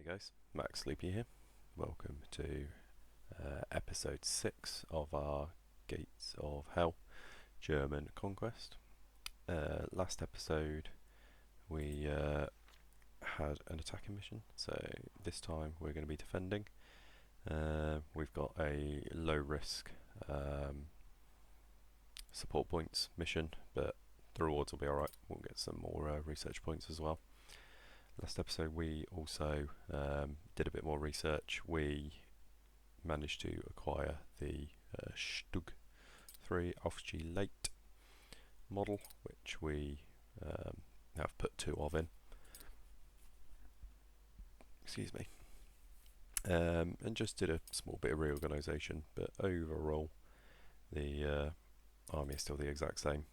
guys, Max Sleepy here. Welcome to episode 6 of our Gates of Hell German Conquest. Last episode we had an attacking mission, so this time we're going to be defending. We've got a low risk support points mission, but the rewards will be alright. We'll get some more research points as well. Last episode we also did a bit more research. We managed to acquire the Stug 3 Aufgelegt model, which we have put 2 of in. Excuse me. And just did a small bit of reorganisation, but overall the army is still the exact same.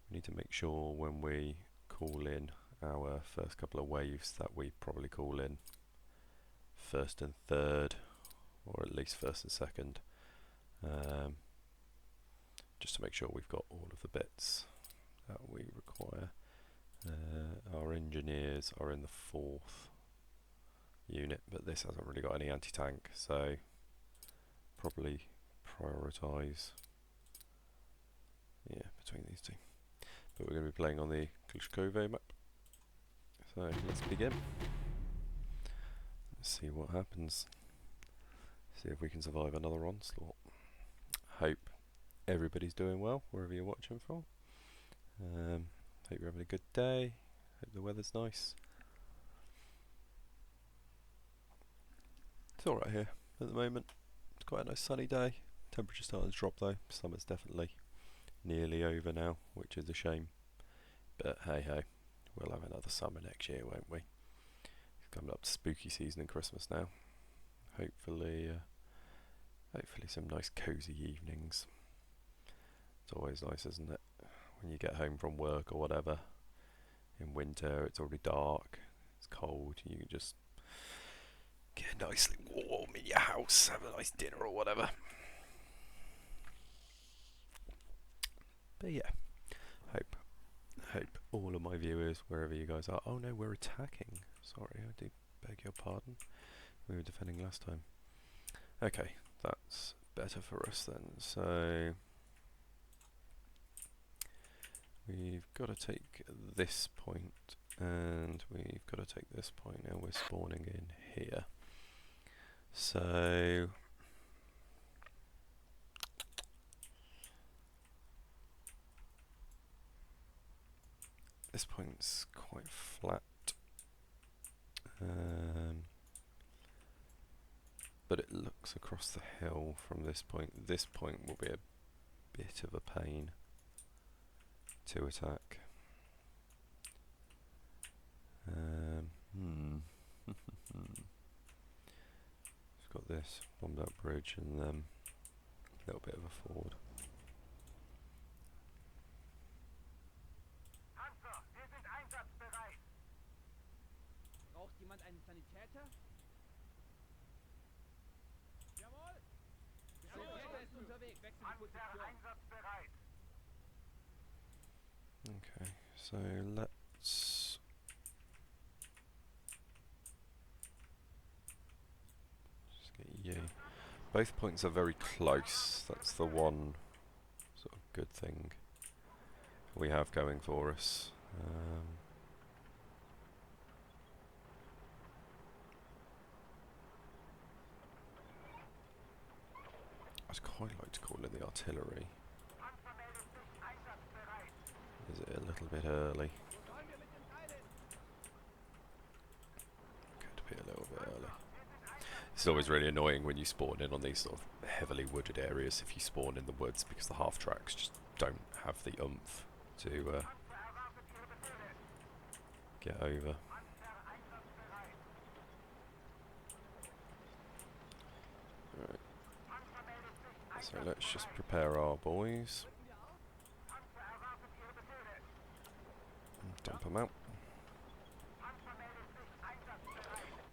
We need to make sure when we call in our first couple of waves that we probably call in first and third, or at least first and second, just to make sure we've got all of the bits that we require. Our engineers are in the 4th unit, but this hasn't really got any anti-tank, so probably prioritise between these two. But we're going to be playing on the Klitschkove map. So let's begin. Let's see what happens. See if we can survive another onslaught. Hope everybody's doing well wherever you're watching from. Hope you're having a good day. Hope the weather's nice. It's alright here at the moment. It's quite a nice sunny day. Temperature's starting to drop though. Summer's definitely nearly over now, which is a shame. But hey ho. We'll have another summer next year, won't we? It's coming up to spooky season and Christmas now. Hopefully some nice cosy evenings. It's always nice, isn't it? When you get home from work or whatever. In winter, it's already dark, it's cold, you can just get nicely warm in your house, have a nice dinner or whatever. But yeah, hope all of my viewers, wherever you guys are. Oh no, we're attacking. Sorry, I do beg your pardon. We were defending last time. Okay, that's better for us then. So we've got to take this point, and we've got to take this point, and we're spawning in here. So this point's quite flat, but it looks across the hill from this point. This point will be a bit of a pain to attack. We've got this bombed out bridge and then a little bit of a ford. Braucht jemand einen Sanitäter? Jawohl! Sanitäter ist unterwegs. Wechsel die Position. Einsatzbereit. Okay, so let's just get you. Both points are very close. That's the one sort of good thing we have going for us. I'd quite like to call in the artillery. Is it a little bit early? Could be a little bit early. It's always really annoying when you spawn in on these sort of heavily wooded areas if you spawn in the woods, because the half tracks just don't have the oomph to get over. Right. So let's just prepare our boys. And dump them out.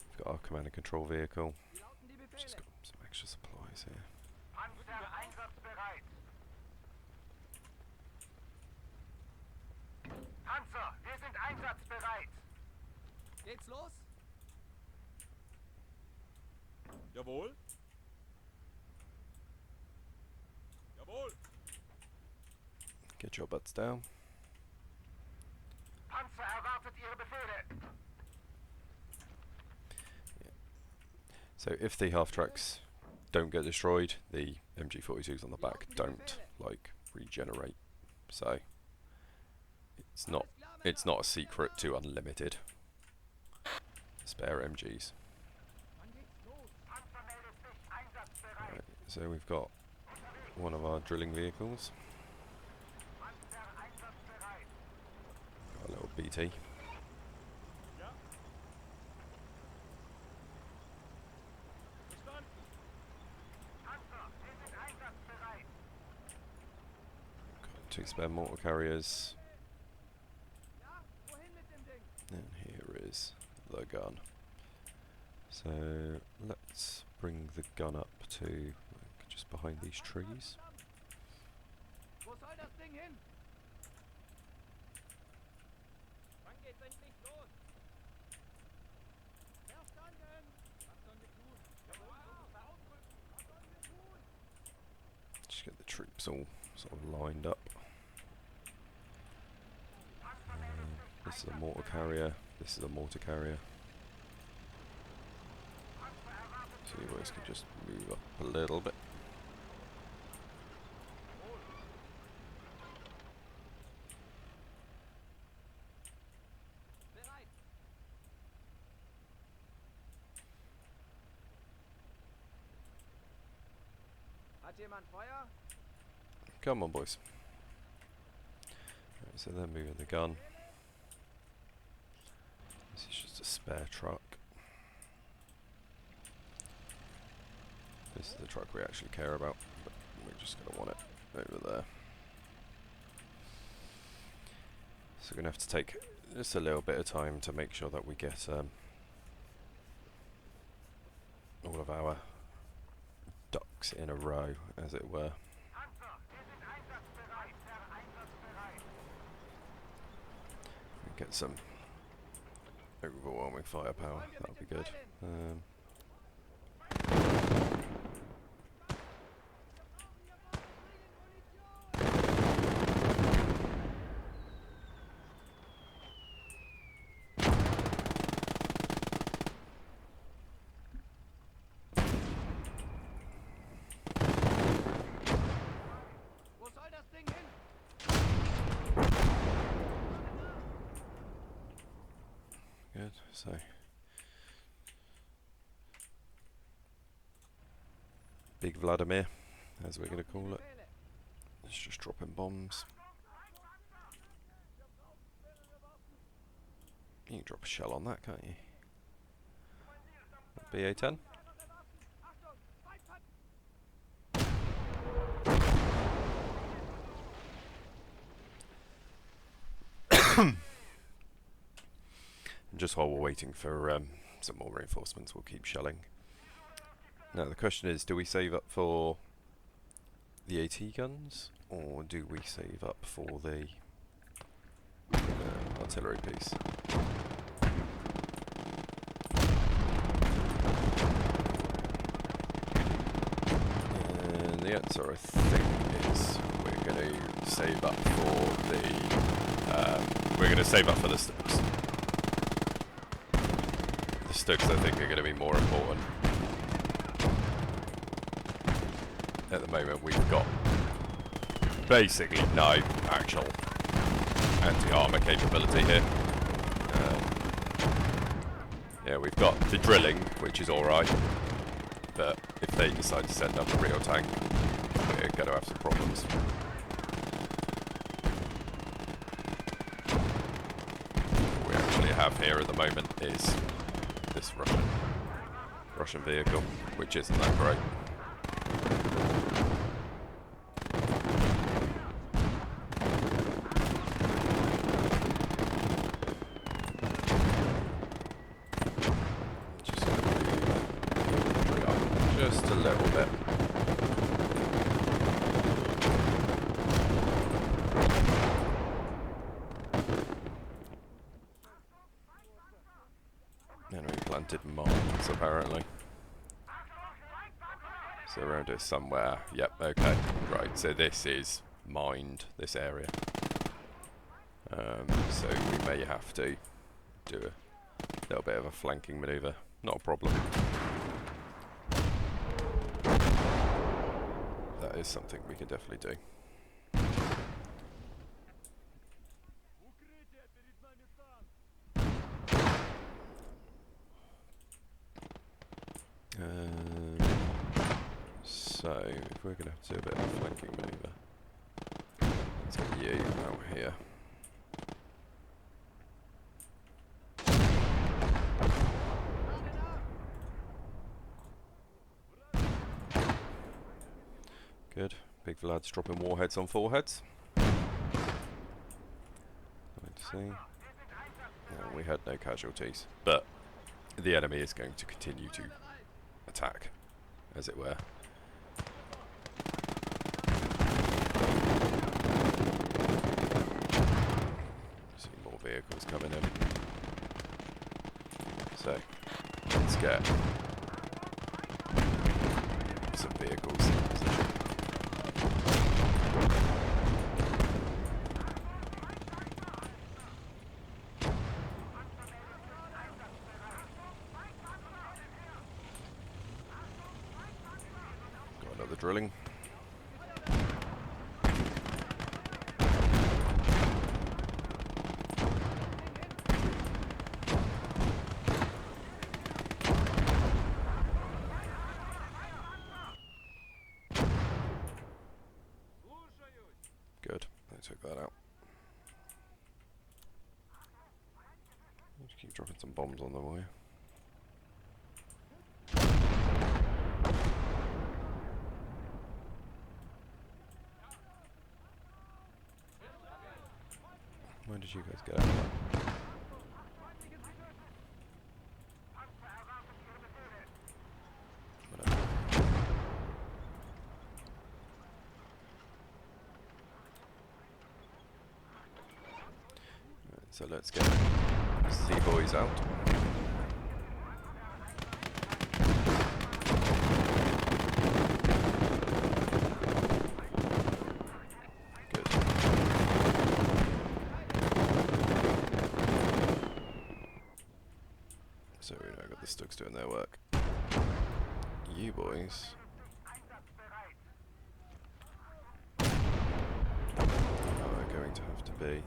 We've got our command and control vehicle. Just got some extra supplies here. Panzer einsatzbereit. Panzer, wir sind einsatzbereit. Geht's los? Jawohl. Jawohl. Get your butts down. Panzer erwartet Ihre Befehle. So if the half tracks don't get destroyed, the MG42s on the back don't like regenerate. So it's not a secret to unlimited spare MGs. Wann geht's los? Panzer meldet sich einsatzbereit. Right, so we've got one of our drilling vehicles, Panzer einsatzbereit. got a little BT. Ja. Verstanden. Panzer, wir sind einsatzbereit. Got 2 spare mortar carriers, Ja, wohin mit dem Ding? and here is the gun. So let's bring the gun up to just behind these trees. Wo soll das Ding hin? Wann geht's endlich los? Verstanden. Was sollen wir tun? Jawohl, ausrücken. Was sollen wir tun? Just get the troops all sort of lined up. This is a mortar carrier, this is a mortar carrier. So you guys can just move up a little bit. Bereit. Hat jemand Feuer? Come on, boys. Right, so they're moving the gun. This is just a spare truck. This is the truck we actually care about, but we're just going to want it over there. So we're going to have to take just a little bit of time to make sure that we get all of our ducks in a row, as it were. Panzer, wir sind einsatzbereit. Einsatzbereit. And get some overwhelming firepower, that would be good. Wo soll das Ding hin? Good, so Big Vladimir, as we're going to call it. It's just dropping bombs. You can drop a shell on that, can't you? BA-10? And just while we're waiting for some more reinforcements, we'll keep shelling. Now the question is, do we save up for the AT guns, or do we save up for the artillery piece? And the answer, I think, is we're going to save up for the Stooks. The Stooks, I think, are going to be more important. At the moment, we've got basically no actual anti-armor capability here. Yeah, we've got the drilling, which is alright, but if they decide to send up a real tank, we're going to have some problems. What we actually have here at the moment is this Russian vehicle, which isn't that great. Just a little bit. And we planted mines, apparently. So around here somewhere. Yep, okay. Right, so this is mined, this area. So we may have to do a little bit of a flanking manoeuvre. Not a problem. That is something we can definitely do. Укрытие перед нами танк. So, if we're going to have to do a bit of a flanking manoeuvre, let's get you out here. Good. Big lads dropping warheads on foreheads. Let's see. No, we had no casualties, but the enemy is going to continue to attack, as it were. See more vehicles coming in. So, let's get some vehicles in position. Got another drilling. Good, I took that out. Just keep dropping some bombs on them, will you? When did you guys get out of that? Whatever. Right, so let's get Z-boys out. Good. So we now got the Stugs doing their work. You boys are going to have to be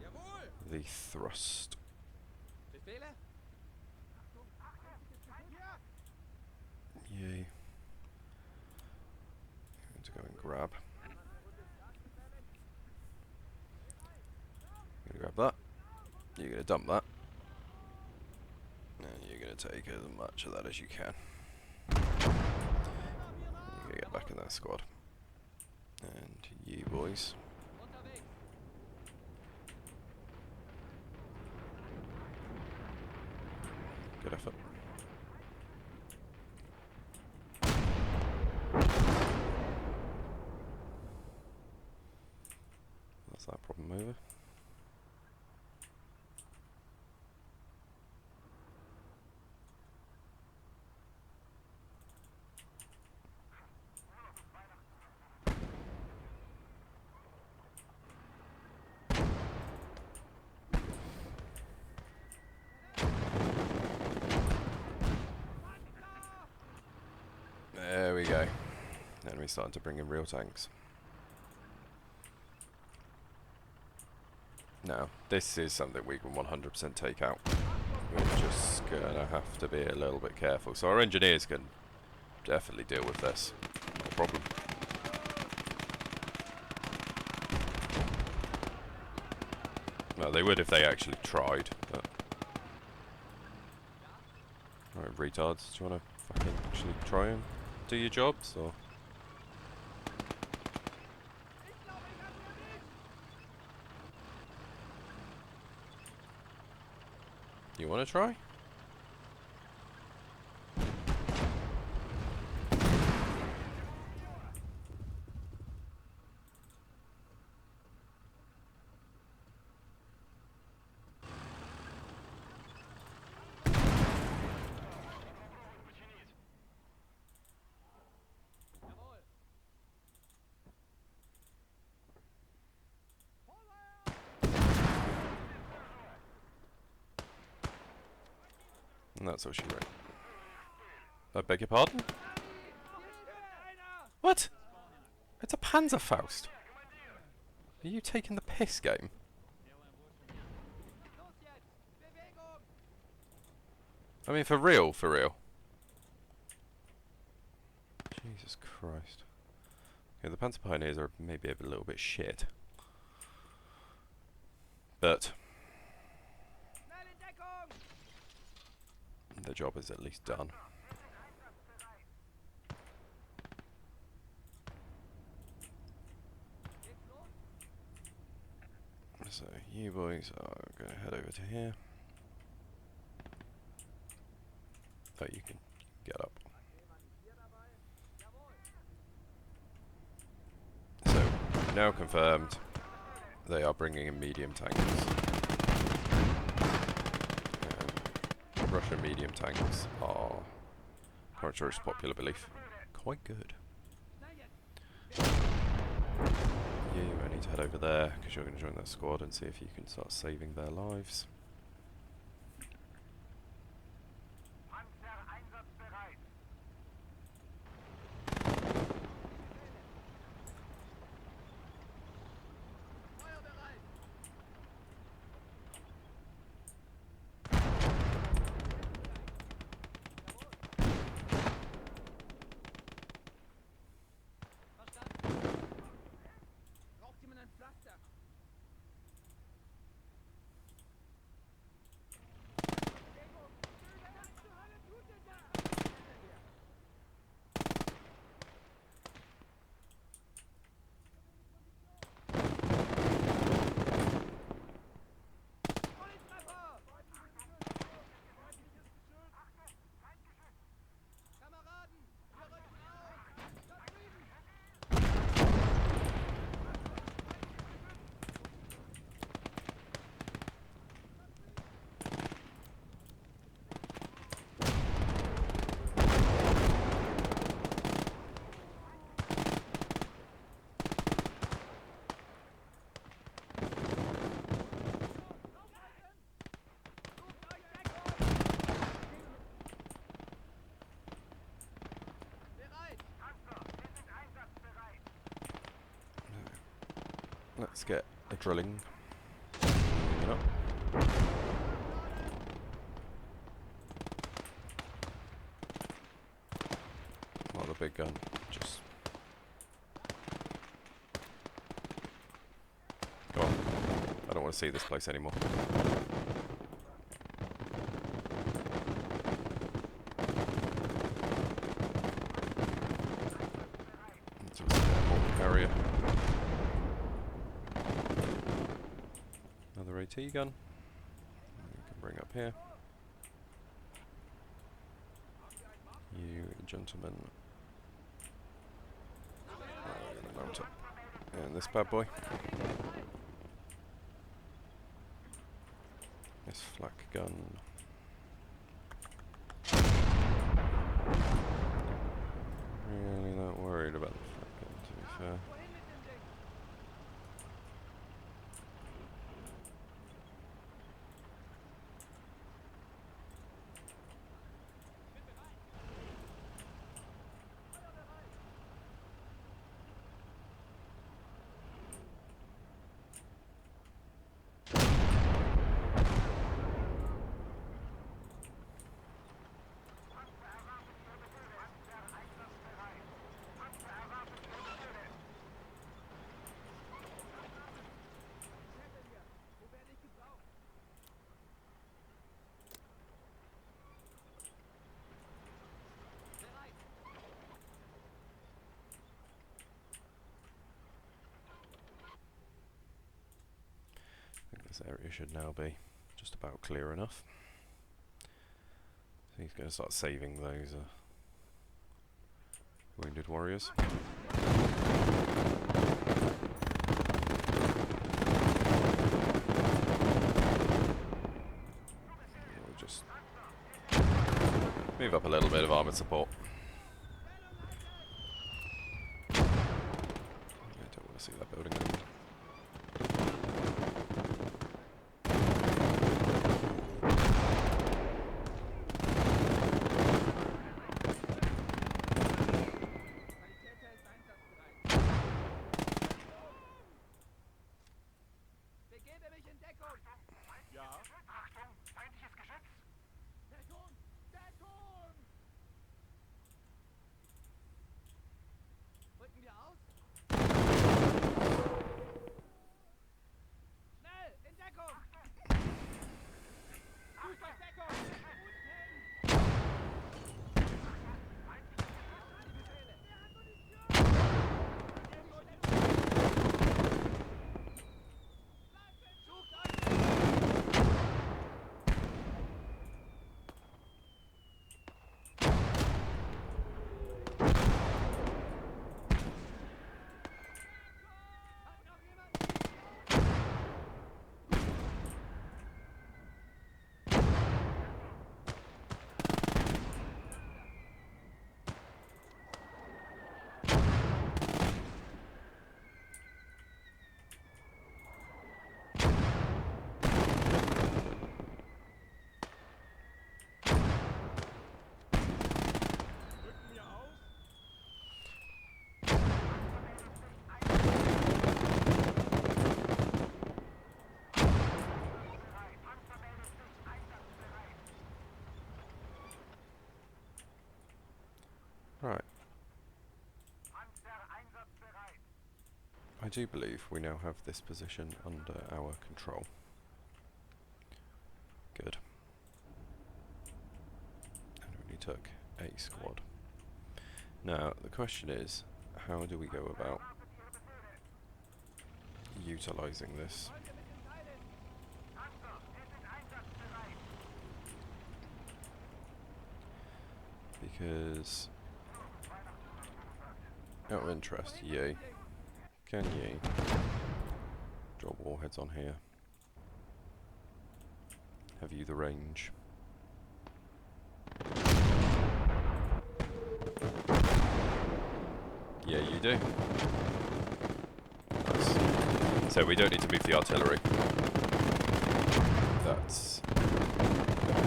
Jawohl. the thrust. Befehle? You going to go and grab. You're going to grab that. You're going to dump that. And you're going to take as much of that as you can. You're going to get back in that squad. And you boys. Unterwegs. Good effort. That's that problem over. There we go. Then we started to bring in real tanks. Now, this is something we can 100% take out. We're just gonna have to be a little bit careful. So our engineers can definitely deal with this. No problem. Well, they would if they actually tried. But alright, retards, do you wanna fucking actually try and do your jobs, or? You wanna try? And that's all she wrote. I beg your pardon? What? It's a Panzerfaust. Are you taking the piss, game? Los jetzt! Bewegung! I mean, for real, for real. Jesus Christ. Yeah, the Panzer Pioneers are maybe a little bit shit. But Schnell in Deckung! the job is at least done. Geht's los? So you boys are going to head over to here. Oh, you can get up. So, now confirmed, they are bringing in medium tanks. Russian medium tanks are, contrary to popular belief, quite good. You need to head over there because you're going to join that squad and see if you can start saving their lives. Panzer einsatzbereit. Feuerbereit! Verstanden? Braucht jemand ein Pflaster? Bewegung! Was zur Hölle tut ihr da? Volltreffer! Kameraden, wir rücken aus! Da drüben! Sucht euch Deckung! Bereit! Panzer, wir sind einsatzbereit. Let's get a drilling. You know? Not a big gun, just... Go on. I don't want to see this place anymore. Into a small area. Another AT gun. You can bring up here. You gentlemen are going to mount up. And this bad boy. This flak gun. Really not worried about the flak gun, to be fair. Wohin mit dem Ding? Hinter dir! Wo werde ich gebraucht? Bereit! I think this area should now be just about clear enough. So he's going to start saving those wounded warriors. We'll just move up a little bit of armoured support. I don't want to see that building anymore. Right. Panzer einsatzbereit. I do believe we now have this position under our control. Good. And we only took a squad. Now, the question is, how do we go about utilising this? Wollen wir mit den Teilen? Panzer, wir sind einsatzbereit. Because, out of interest, you, can you drop warheads on here? Have you the range? Yeah, you do. Nice. So we don't need to move the artillery. That's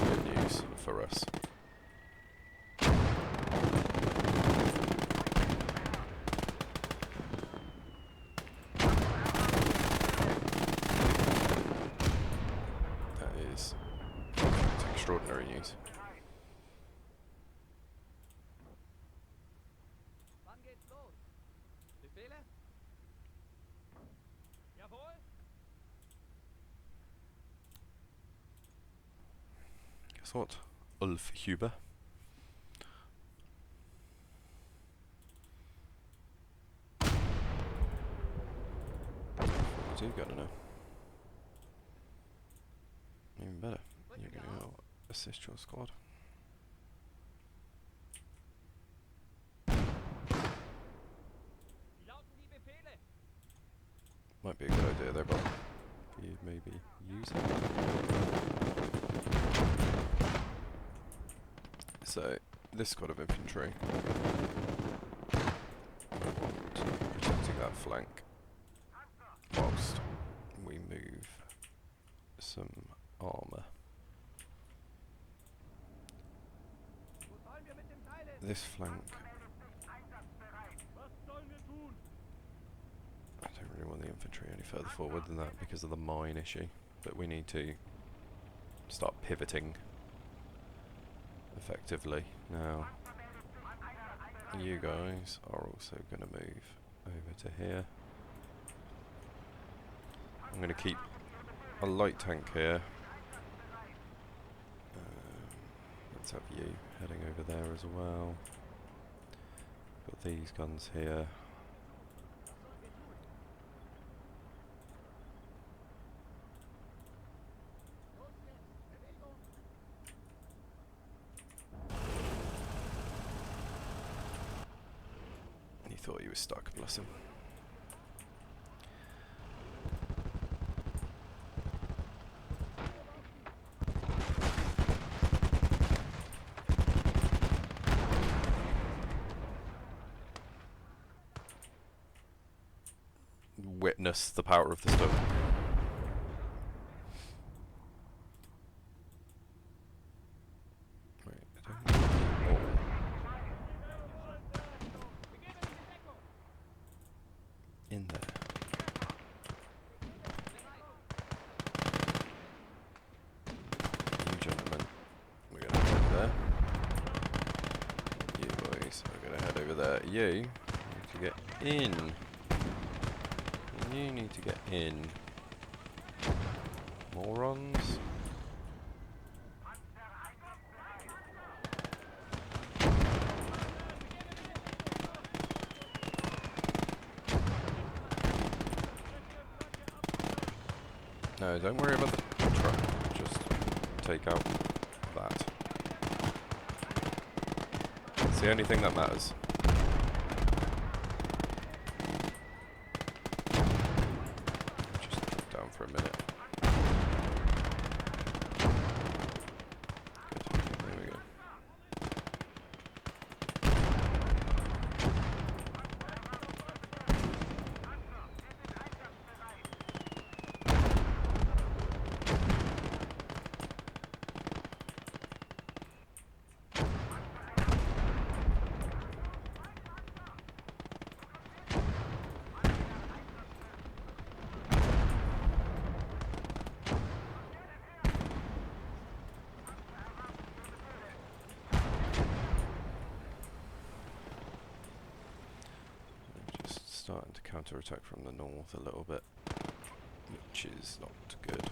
good news for us. That is extraordinary news. Wann geht's los? Befehle? Jawohl. Guess what? Ulf Huber. You do gotta know. Even better. You're gonna go assist your squad. Wie lauten die Befehle? Might be a good idea though, but you maybe use it. So, this squad of infantry, I want protecting that flank whilst we move some armour. Wo sollen wir mit den Teilen? This flank, Was sollen wir tun? I don't really want the infantry any further forward than that because of the mine issue, but we need to start pivoting effectively. Now, you guys are also going to move over to here. I'm going to keep a light tank here. Let's have you heading over there as well. Got these guns here. He thought he was stuck, bless him. Witness the power of the stone. Right, I don't need more. In there. You gentlemen, we're gonna head there. You boys are gonna head over there. You need to get in. You need to get in. Morons. No, don't worry about the truck. Just take out that. It's the only thing that matters. Just drop down for a minute. Good. There we go. starting to counter-attack from the north a little bit, which is not good.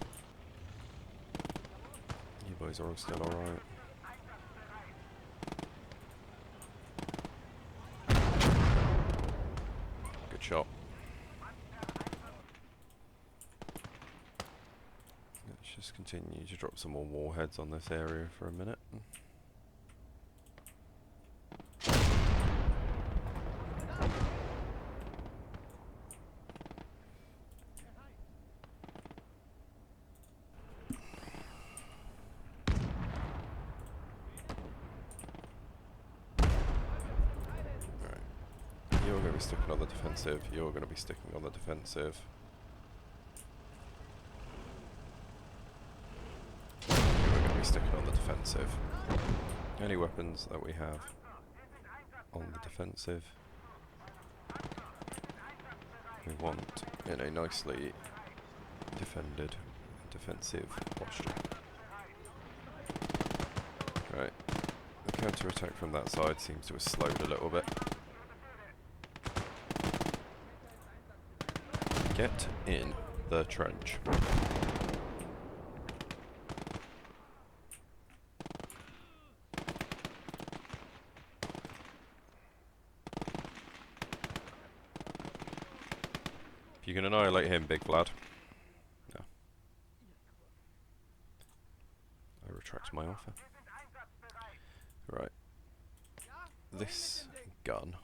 You boys are all still alright. Good shot. Let's just continue to drop some more warheads on this area for a minute. You're going to be sticking on the defensive. You're going to be sticking on the defensive. You're going to be sticking on the defensive. Any weapons that we have on the defensive, we want in a nicely defended, defensive posture. Right. The counter-attack from that side seems to have slowed a little bit. Get in the trench. If you can annihilate him, Big Vlad. No. I retract my offer. Right. This gun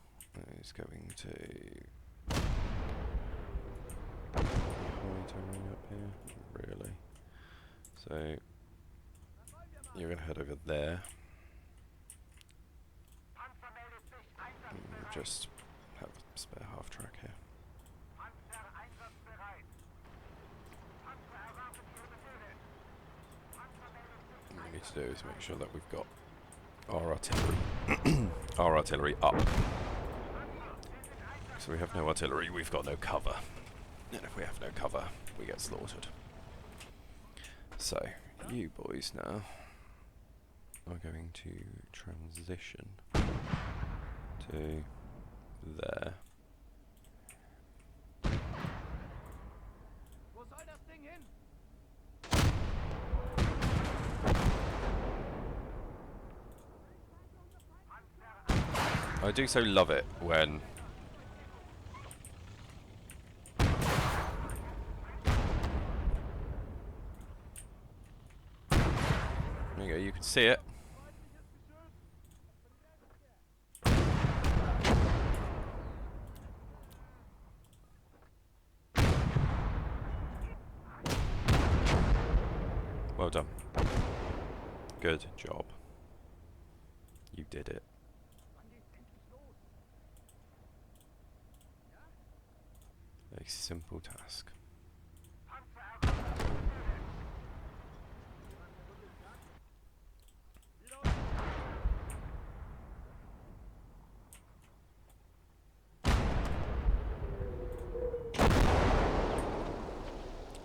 is going to... Turning up here, really. So you're going to head over there. And we'll just have a spare half track here. What we need to do is make sure that we've got our artillery, our artillery up. So we have no artillery, we've got no cover. And if we have no cover, we get slaughtered. So, you boys now are going to transition to there. I do so love it when there you go, you can see it. Well done. Good job. You did it. A simple task.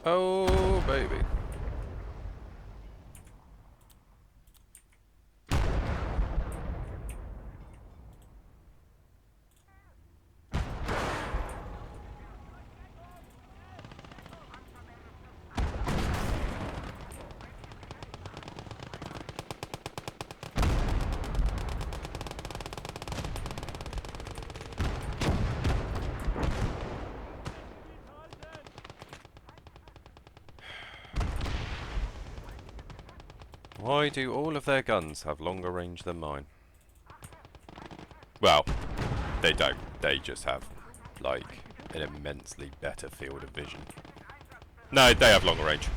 Oh, baby. Why do all of their guns have longer range than mine? Well, they don't. They just have, like, an immensely better field of vision. No, they have longer range.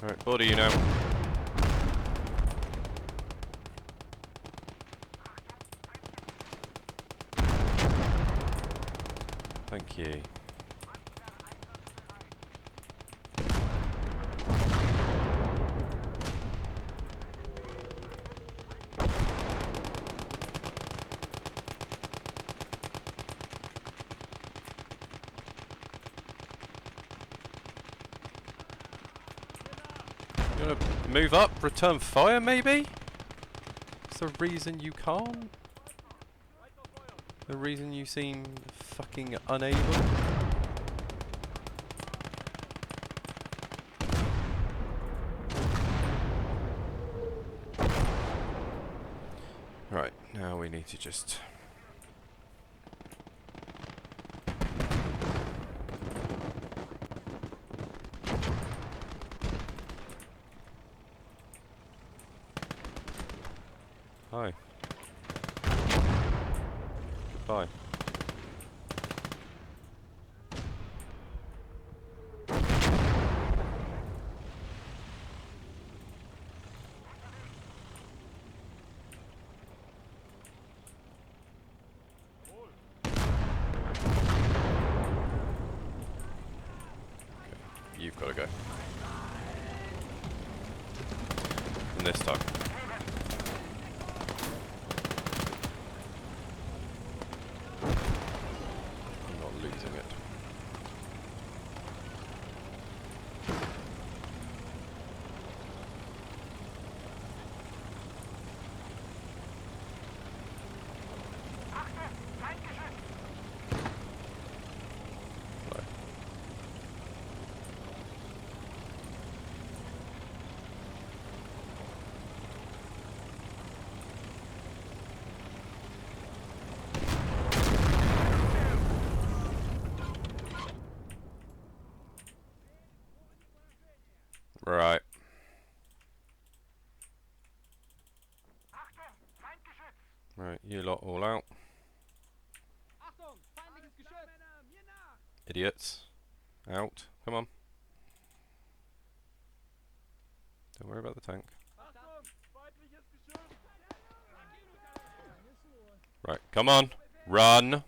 Alright, border you now. Thank you. You wanna move up, return fire maybe? Is the reason you can't? The reason you seem fucking unable? Right, now we need to just... Hi. Goodbye. You've got to go. And this time. I'm not losing it. No. Right. Right, you lot all out. Achtung, feindliches Geschütz! Idiots. Out. Come on. Don't worry about the tank. Achtung, feindliches Geschütz! Right, come on. Run.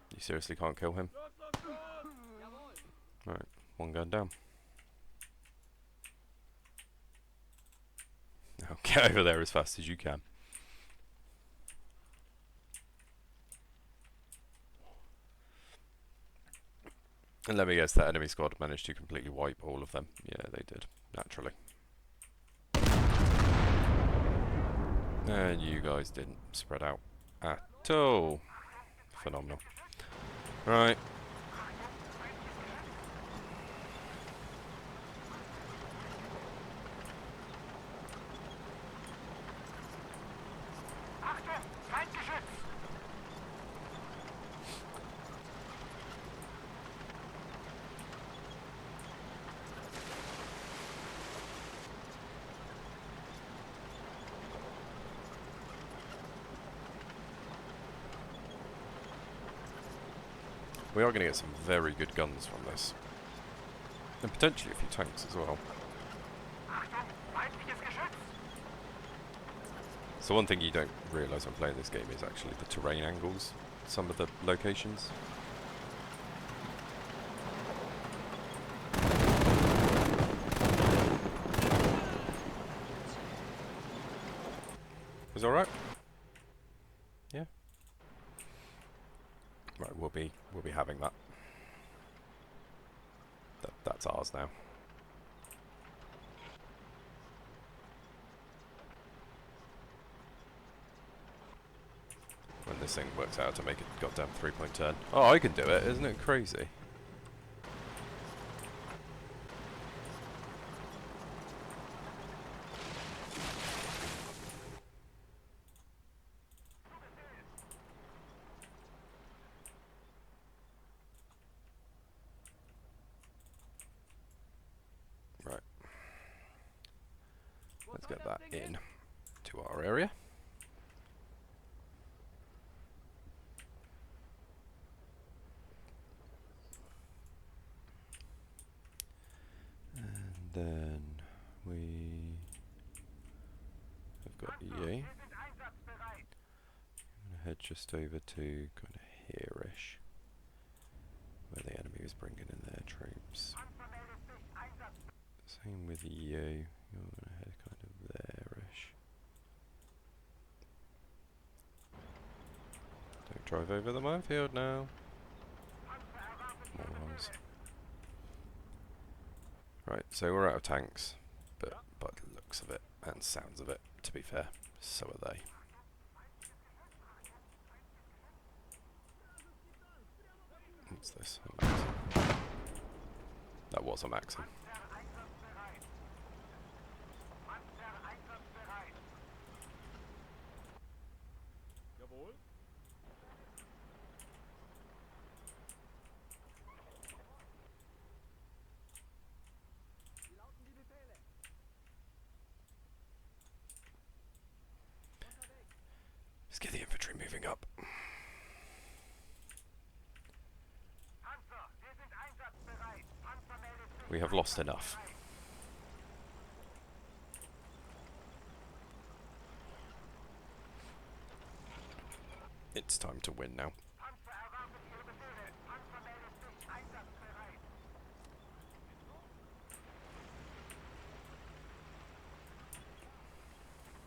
You seriously can't kill him? Right, one gun down. Now get over there as fast as you can. And let me guess, that enemy squad managed to completely wipe all of them. Yeah, they did. Naturally. And you guys didn't spread out at all. Phenomenal. Right. We are going to get some very good guns from this. And potentially a few tanks as well. So one thing you don't realise when playing this game is actually the terrain angles, some of the locations. Is all right? Yeah. Right, we'll be having that. That's ours now. When this thing works out to make it goddamn 3-point turn. Oh, I can do it, isn't it crazy? Right. Let's get that in to our area. then we have got you. Wir sind einsatzbereit. I'm going to head just over to kind of here-ish, where the enemy is bringing in their troops. Panzer meldet sich Einsatz. Same with you. You're going to head kind of there-ish. Don't drive over the minefield now. Panzer erwartet Ihre Morons. Befehle. Right, so we're out of tanks, but by the looks of it and sounds of it, to be fair, so are they. What's this? A Maxim. That was a Maxim. Panzer einsatzbereit. Panzer einsatzbereit. Jawohl. Wie lauten die Befehle? Unterwegs. Let's get the infantry moving up. Panzer, wir sind einsatzbereit. Panzer meldet sich. We have lost enough. It's time to win now. Panzer erwartet Ihre Befehle. Panzer meldet sich einsatzbereit.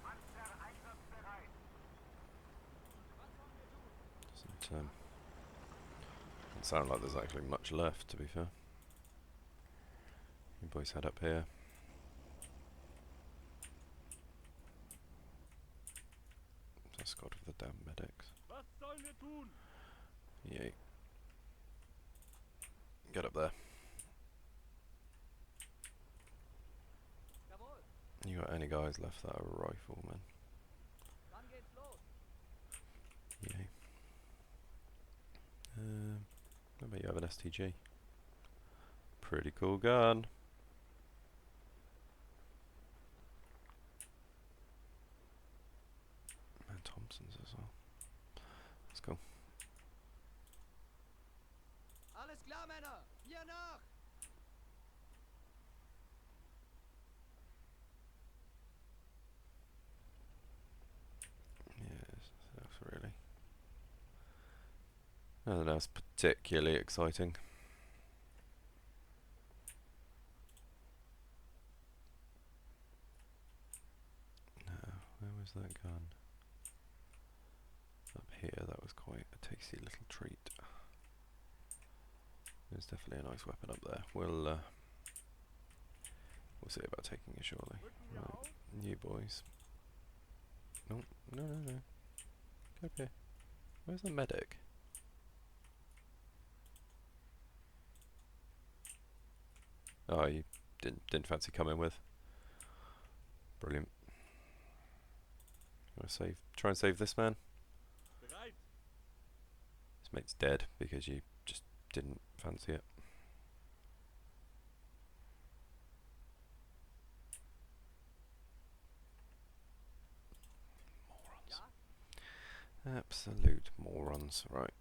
Panzer einsatzbereit. Doesn't sound like there's actually much left, to be fair. You boys head up here. Escort of the damn medics. Was sollen wir tun? Yay. Get up there. Jawohl. You got any guys left that are riflemen? Wann geht's los? Yay. How about you have an STG? Pretty cool gun. And Thompson's as well. Let's go. Alles klar, Männer! Hier nach! Yes, that's really. Nothing else particularly exciting. No, where was that gun? Up here, that was quite a tasty little treat. There's definitely a nice weapon up there. We'll see about taking it surely. Rücken wir Right, auf? you boys. No, no, no, no. Go up here. Where's the medic? Oh, you didn't fancy coming with. Brilliant. You wanna try and save this man? Bereit! This mate's dead because you just didn't fancy it. Morons. Ja? Absolute morons. Right.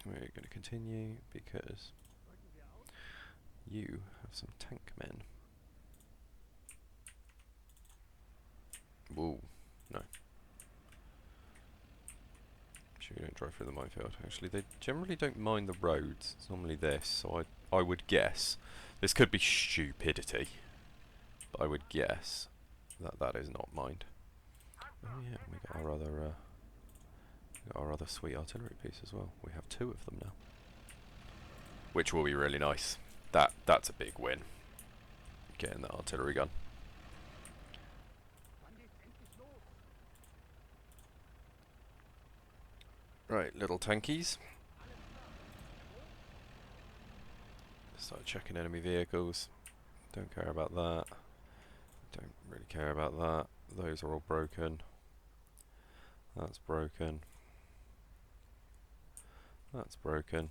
We're going to continue because Rücken wir auf? you have some tank men. Whoa. No. Sure you don't drive through the minefield. Actually, they generally don't mind the roads. It's normally this, so I would guess. This could be stupidity, but I would guess that that is not mined. Oh yeah, we got our other sweet artillery piece as well. We have 2 of them now, which will be really nice. That's a big win. Getting that artillery gun. Wann geht's endlich los? Right, little tankies. Start checking enemy vehicles. Don't care about that. Don't really care about that. Those are all broken. That's broken. That's broken.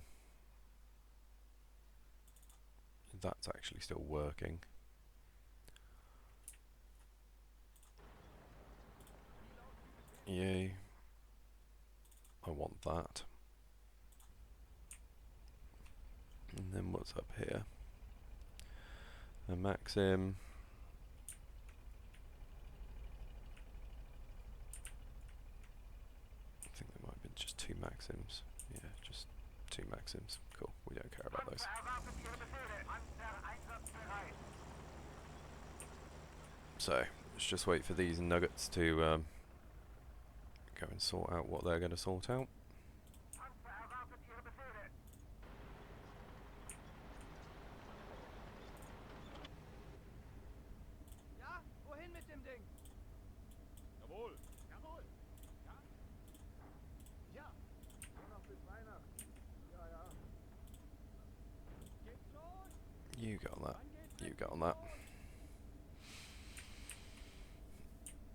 That's actually still working. Yay. I want that. And then what's up here? a Maxim. I think there might have been just 2 Maxims. Yeah, just 2 Maxims. Cool, we don't care about those. Panzer erwartet Ihre Befehle. Panzer einsatzbereit. So, let's just wait for these nuggets to go and sort out what they're going to sort out. Panzer erwartet Ihre Befehle. Ja, wohin mit dem Ding? Jawohl. Jawohl. Ja? Ja. Nur noch bis Weihnachten. Ja, ja. Geht's los? You get on that. Wann geht's You richtig get on that. los?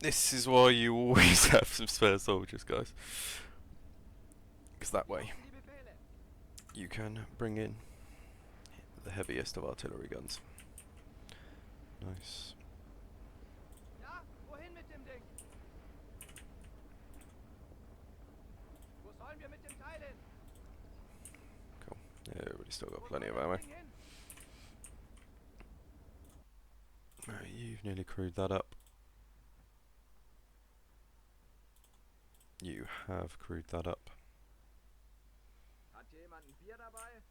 This is why you always have some spare soldiers, guys. Because that way Brauchen die Befehle. you can bring in the heaviest of artillery guns. Nice. Ja, wohin mit dem Ding? Wo sollen wir mit dem Teil hin? Cool. Yeah, everybody's still got Wo plenty soll of das ammo. Ding hin? Right, you've nearly crewed that up. You have crewed that up. Hat hier jemand ein Bier dabei?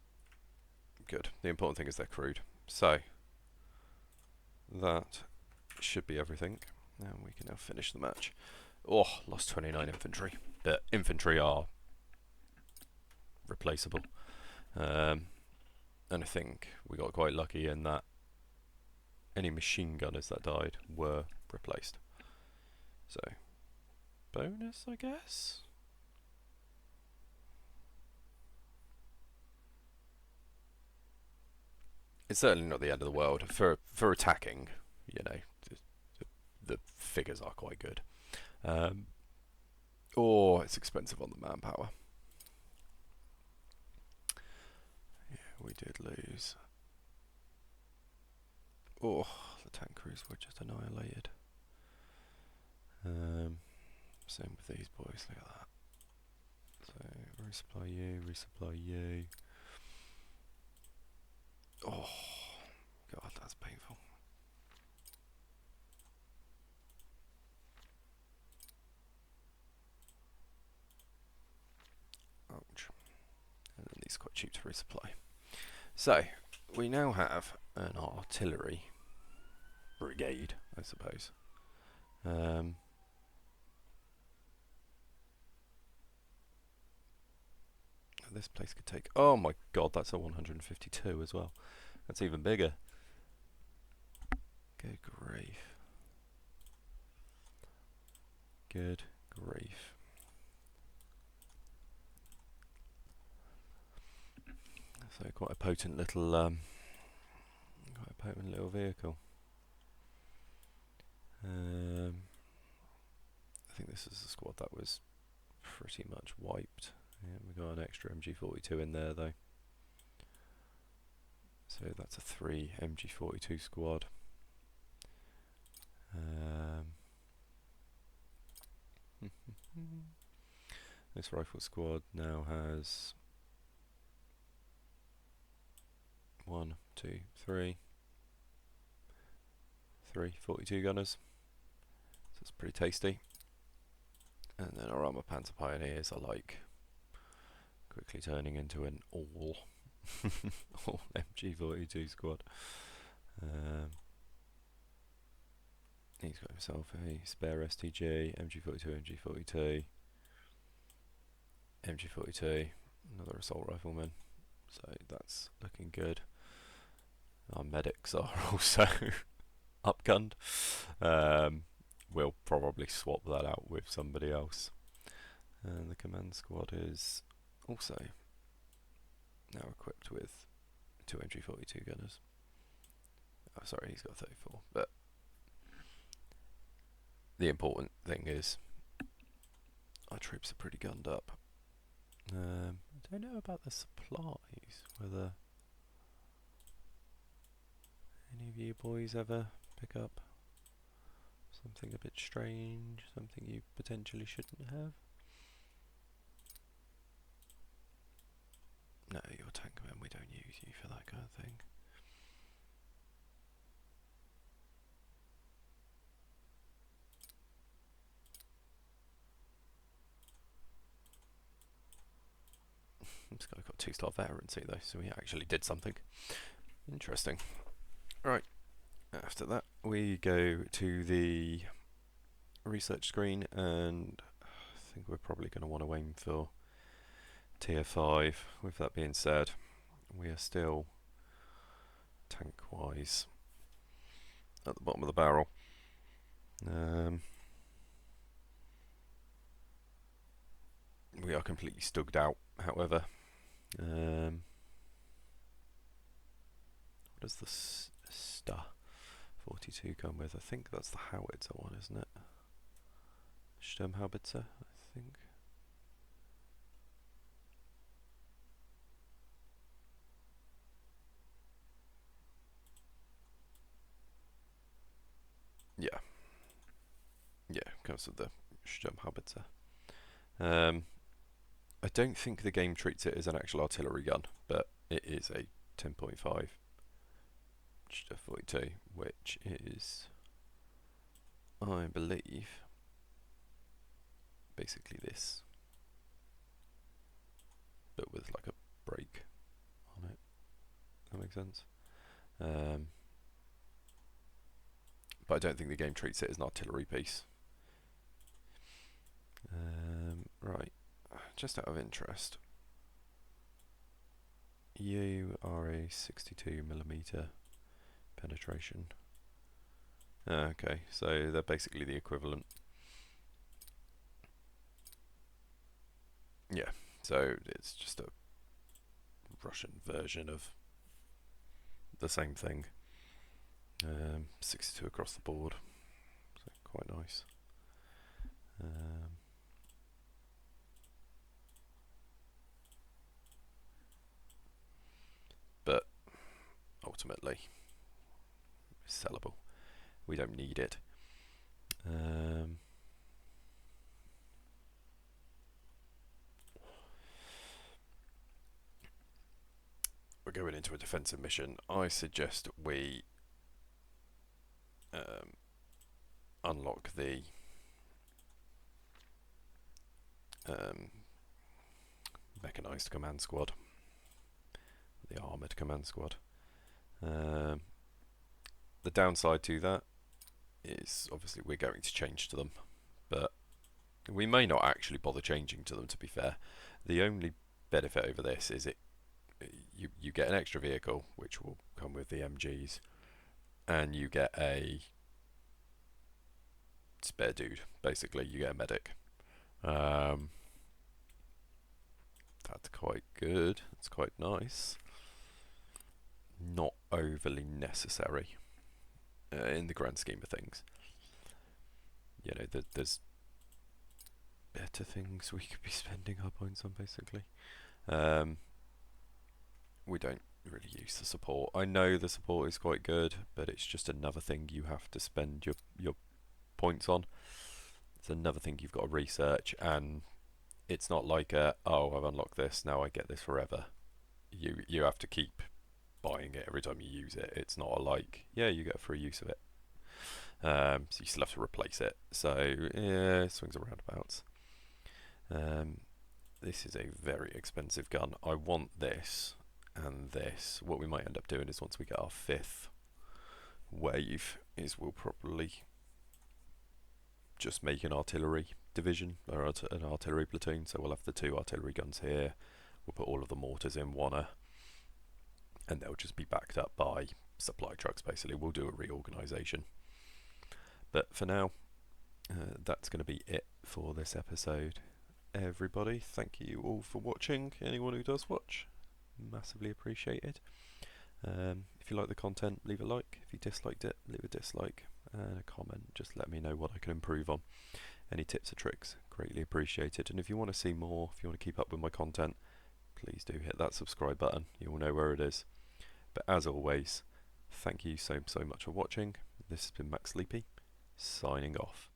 Good. The important thing is they're crewed. So, that should be everything. And we can now finish the match. Oh, lost 29 infantry. But infantry are replaceable. And I think we got quite lucky in that any machine gunners that died were replaced. So, bonus, I guess? It's certainly not the end of the world. For attacking, you know, the figures are quite good. Or it's expensive on the manpower. Yeah, we did lose. Oh, the tank crews were just annihilated. Same with these boys, look at that. So, resupply you. Oh, God, that's painful. Ouch. And then these are quite cheap to resupply. So, we now have an artillery brigade, I suppose. This place could take... Oh my god, that's a 152 as well. That's even bigger. Good grief. Good grief. So quite a potent little vehicle. I think this is a squad that was pretty much wiped. Yeah, we got an extra MG42 in there though. So that's a 3 MG42 squad. This rifle squad now has 1, 2, 3 42 gunners. So it's pretty tasty. And then our armour panzer pioneers are like quickly turning into an all MG42 squad. He's got himself a spare STG, MG42, MG42, another assault rifleman. So that's looking good. Our medics are also upgunned. We'll probably swap that out with somebody else. And the command squad is also now equipped with 2 MG42 gunners. Oh, sorry, he's got 34. But the important thing is our troops are pretty gunned up. I don't know about the supplies, whether any of you boys ever pick up something a bit strange, something you potentially shouldn't have. No, you're tank men, we don't use you for that kind of thing. This guy got 2-star veterancy though, so he actually did something. Interesting. Right, after that we go to the research screen, and I think we're probably going to want to aim for tier 5. With that being said, we are still tank-wise at the bottom of the barrel. We are completely stugged out, however. What does the Sta 42 come with? I think that's the howitzer one, isn't it? Sturmhowitzer, I think. Yeah. Yeah, comes with the Sturmhowitzer. I don't think the game treats it as an actual artillery gun, but it is a 10.5 42, which is, I believe, basically this, but with like a break on it. That makes sense. But I don't think the game treats it as an artillery piece. Right, just out of interest, you are a 62mm penetration. Okay, so they're basically the equivalent. Yeah, so it's just a Russian version of the same thing. 62 across the board, so quite nice. But ultimately, it's sellable. We don't need it. We're going into a defensive mission. I suggest we unlock the mechanized command squad, the armoured command squad. The downside to that is obviously we're going to change to them, but we may not actually bother changing to them, to be fair. The only benefit over this is you get an extra vehicle, which will come with the MGs, and you get a spare dude. Basically, you get a medic. That's quite good. It's quite nice. Not overly necessary in the grand scheme of things. You know, there's better things we could be spending our points on, basically. We don't really use the support. I know the support is quite good, but it's just another thing you have to spend your points on. It's another thing you've got to research, and it's not like oh, I've unlocked this, now I get this forever. You have to keep buying it every time you use it. It's not like, yeah, you get free use of it. So you still have to replace it. So yeah, swings and roundabouts. This is a very expensive gun. I want this and this. What we might end up doing is once we get our 5th wave, is we'll probably just make an artillery division, or an artillery platoon. So we'll have the 2 artillery guns here. We'll put all of the mortars in one, and they'll just be backed up by supply trucks, basically. We'll do a reorganisation. But for now, that's going to be it for this episode. Everybody, thank you all for watching. Anyone who does watch, massively appreciated. If you like the content, leave a like. If you disliked it, leave a dislike and a comment. Just let me know what I can improve on. Any tips or tricks, greatly appreciated. And if you want to see more, if you want to keep up with my content, please do hit that subscribe button. You will know where it is. But as always, thank you so much for watching. This has been Max Sleepy, signing off.